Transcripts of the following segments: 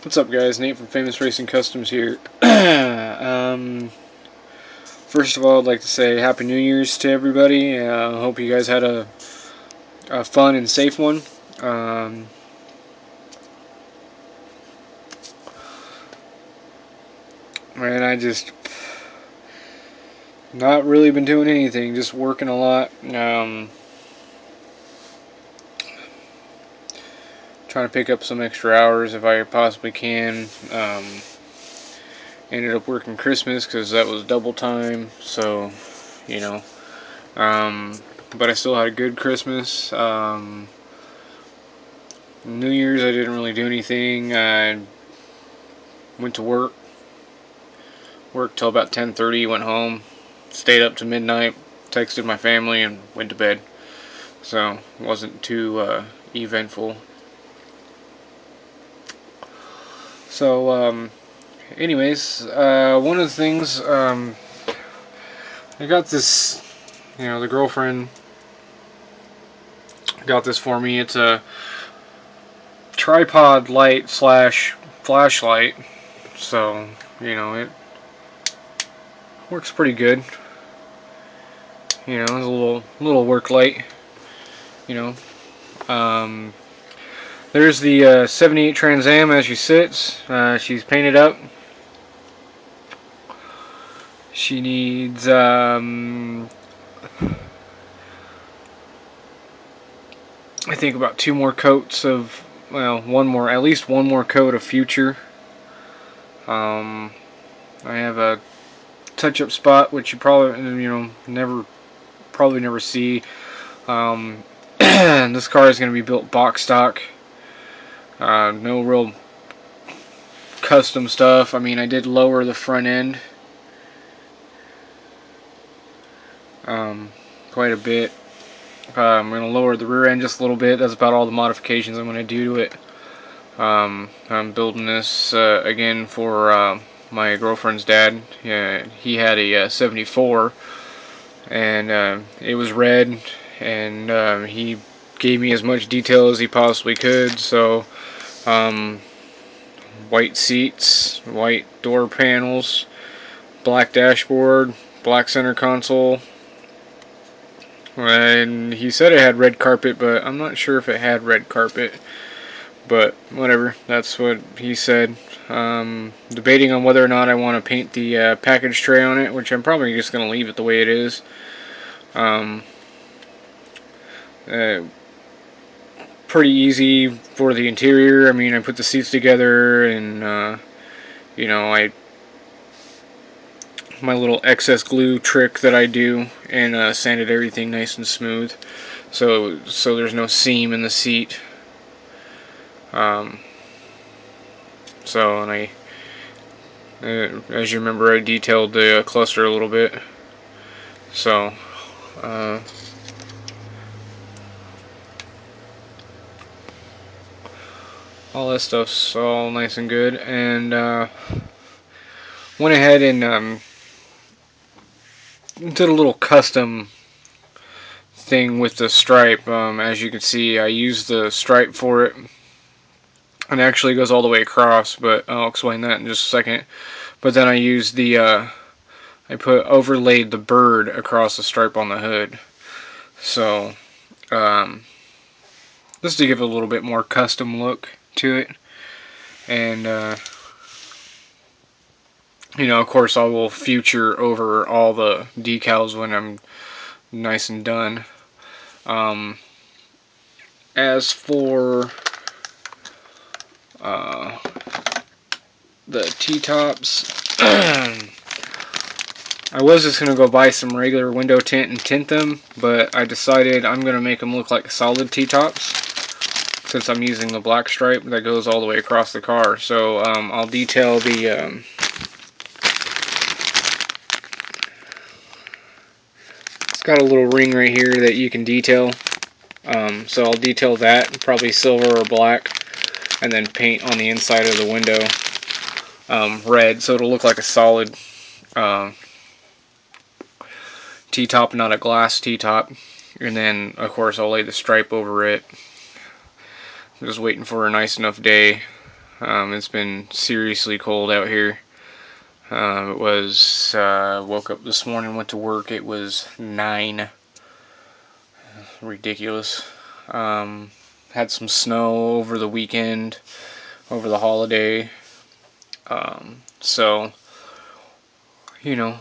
What's up, guys? Nate from Famous Racing Customs here. First of all, I'd like to say Happy New Year's to everybody. Hope you guys had a fun and safe one. Man, I just not really been doing anything, just working a lot. Trying to pick up some extra hours if I possibly can. Ended up working Christmas because that was double time, so you know. But I still had a good Christmas. New Year's I didn't really do anything. I went to worked till about 10:30, went home, stayed up to midnight, texted my family, and went to bed. So it wasn't too eventful. So anyways, one of the things, I got this, the girlfriend got this for me. It's a tripod light / flashlight, so it works pretty good. It's a little work light. There's the 78 Trans Am as she sits. She's painted up. She needs I think about 2 more coats of, at least one more coat of Future. I have a touch-up spot which you probably never see. This car is going to be built box stock. No real custom stuff. I mean, I did lower the front end quite a bit. I'm going to lower the rear end just a little bit. That's about all the modifications I'm going to do to it. I'm building this again for my girlfriend's dad. He had a 74, and it was red, and he gave me as much detail as he possibly could. So white seats, white door panels, black dashboard, black center console. And he said it had red carpet, but I'm not sure if it had red carpet. But whatever, that's what he said. Debating on whether or not I want to paint the package tray on it, which I'm probably just going to leave it the way it is. Pretty easy for the interior. I mean, I put the seats together, and my little excess glue trick that I do, and sanded everything nice and smooth, so there's no seam in the seat. And as you remember, I detailed the cluster a little bit. So all that stuff's all nice and good, and went ahead and did a little custom thing with the stripe. As you can see, I used the stripe for it, and it actually goes all the way across, but I'll explain that in just a second. But then I used I overlaid the bird across the stripe on the hood. So just to give it a little bit more custom look to it. And of course I will Future over all the decals when I'm nice and done. As for the T-tops, I was just going to go buy some regular window tint and tint them, but I decided I'm going to make them look like solid T-tops, since I'm using the black stripe that goes all the way across the car. So I'll detail the it's got a little ring right here that you can detail, so I'll detail that, probably silver or black, and then paint on the inside of the window red, so it'll look like a solid T-top, not a glass T-top. And then of course I'll lay the stripe over it. I'm just waiting for a nice enough day It's been seriously cold out here. It was, woke up this morning, went to work, it was 9. Ridiculous. Had some snow over the weekend, over the holiday. So, and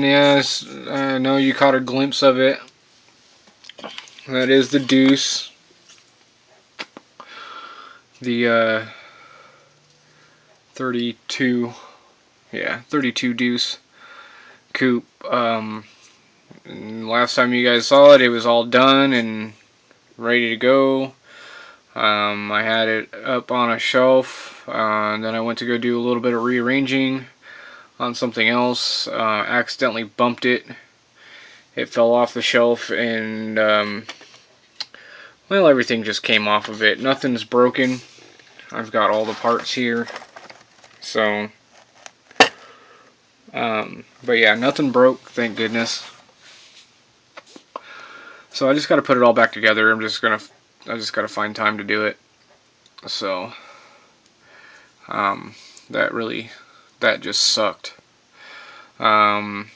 yes, I know you caught a glimpse of it. That is the Deuce. The 32 Deuce coupe. Last time you guys saw it, it was all done and ready to go. I had it up on a shelf, and then I went to go do a little bit of rearranging on something else. Accidentally bumped it. It fell off the shelf, and well, everything just came off of it. Nothing's broken. I've got all the parts here. So, but yeah, nothing broke, thank goodness. So I just got to put it all back together. I just got to find time to do it. So, that just sucked. Rear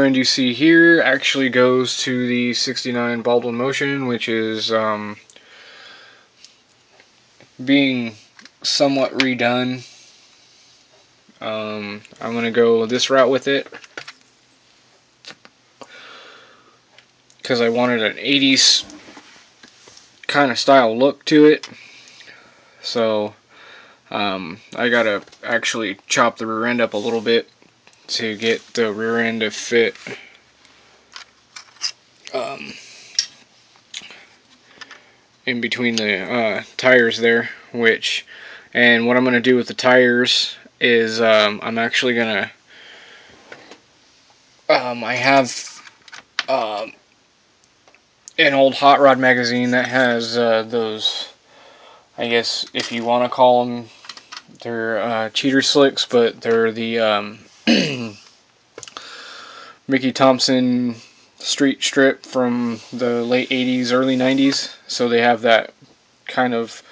end you see here actually goes to the 69 Baldwin Motion, which is being somewhat redone. I'm going to go this route with it because I wanted an 80s kind of style look to it. So I got to actually chop the rear end up a little bit to get the rear end to fit in between the tires there, and what I'm going to do with the tires is I'm actually going to I have an old Hot Rod magazine that has those, I guess if you want to call them, they're cheater slicks, but they're the Mickey Thompson street strip from the late 80s, early 90s. So they have that kind of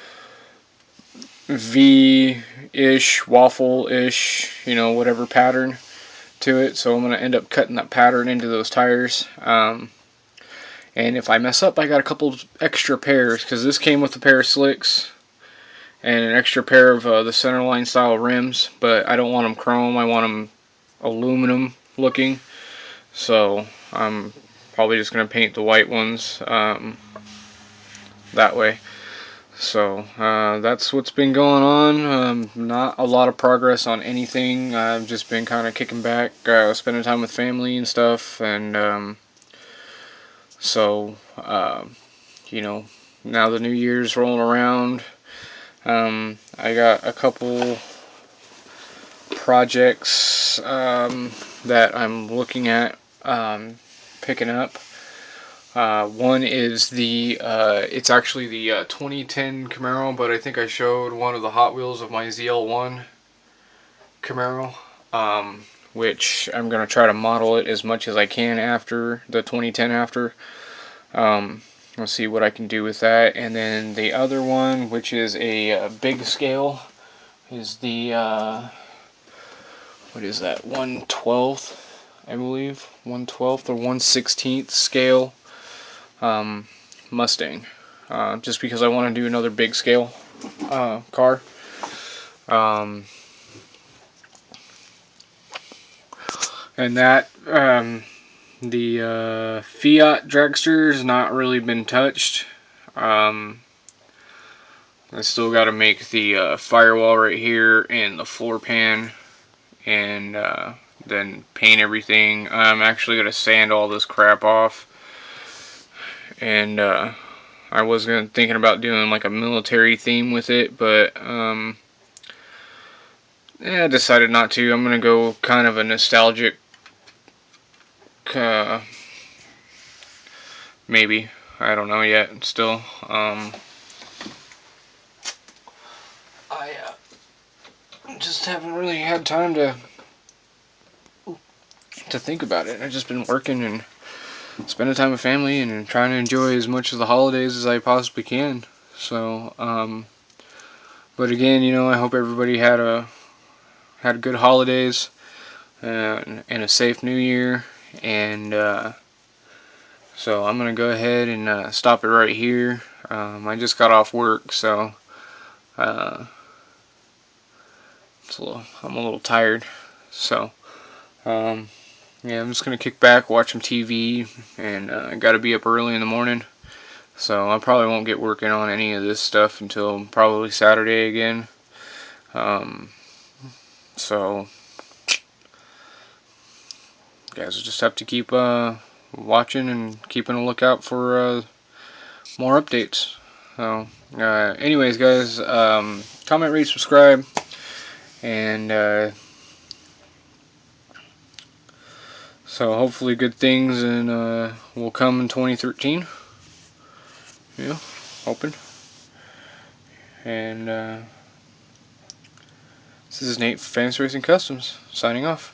V-ish, waffle-ish, whatever pattern to it. So I'm going to end up cutting that pattern into those tires. And if I mess up, I got a couple extra pairs, because this came with a pair of slicks and an extra pair of the Centerline style rims, but I don't want them chrome. I want them aluminum looking. So I'm probably just going to paint the white ones that way. So that's what's been going on. Not a lot of progress on anything. I've just been kind of kicking back, spending time with family and stuff, and so now the new year's rolling around. I got a couple projects that I'm looking at picking up. One is it's actually the 2010 Camaro, but I think I showed one of the Hot Wheels of my ZL1 Camaro, which I'm going to try to model it as much as I can after the 2010 after. Let's see what I can do with that. And then the other one, which is a big scale, is the, what is that, 1/12th, I believe, 1/12th or 1/16th scale Mustang, just because I want to do another big scale car. And that the Fiat dragster has not really been touched. I still got to make the firewall right here and the floor pan, and then paint everything. I'm actually going to sand all this crap off. And I was thinking about doing like a military theme with it, but I decided not to. I'm going to go kind of a nostalgic, maybe. I don't know yet, still. I just haven't really had time to think about it. I've just been working and spending time with family and trying to enjoy as much of the holidays as I possibly can. So, but again, you know, I hope everybody had good holidays and a safe New Year. And so I'm gonna go ahead and stop it right here. I just got off work, so uh, I'm a little tired. So yeah, I'm just gonna kick back, watch some TV, and I gotta be up early in the morning. So I probably won't get working on any of this stuff until probably Saturday again. Um, so guys will just have to keep watching and keeping a lookout for more updates. So, anyways, guys, comment, rate, subscribe, and so hopefully good things will come in 2013. Yeah, hoping. And this is Nate for Fantasy Racing Customs signing off.